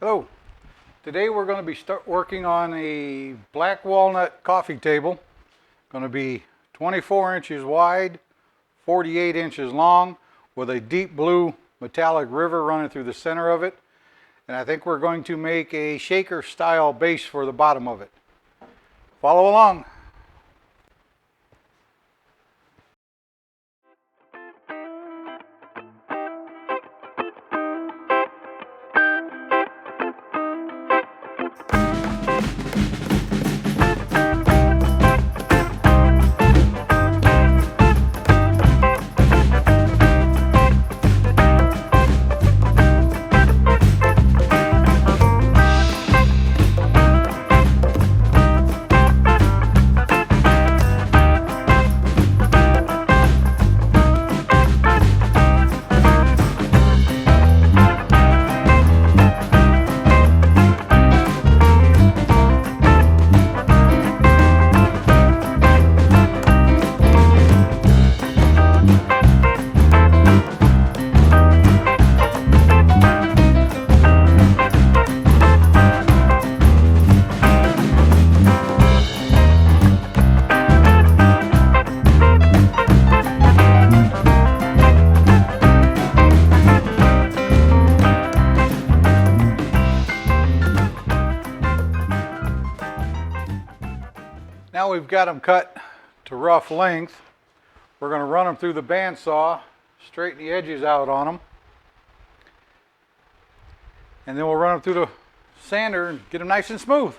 Hello. Today we're going to be working on a black walnut coffee table. Going to be 24 inches wide, 48 inches long, with a deep blue metallic river running through the center of it. And I think we're going to make a shaker style base for the bottom of it. Follow along. Now we've got them cut to rough length. We're going to run them through the bandsaw, straighten the edges out on them, and then we'll run them through the sander and get them nice and smooth.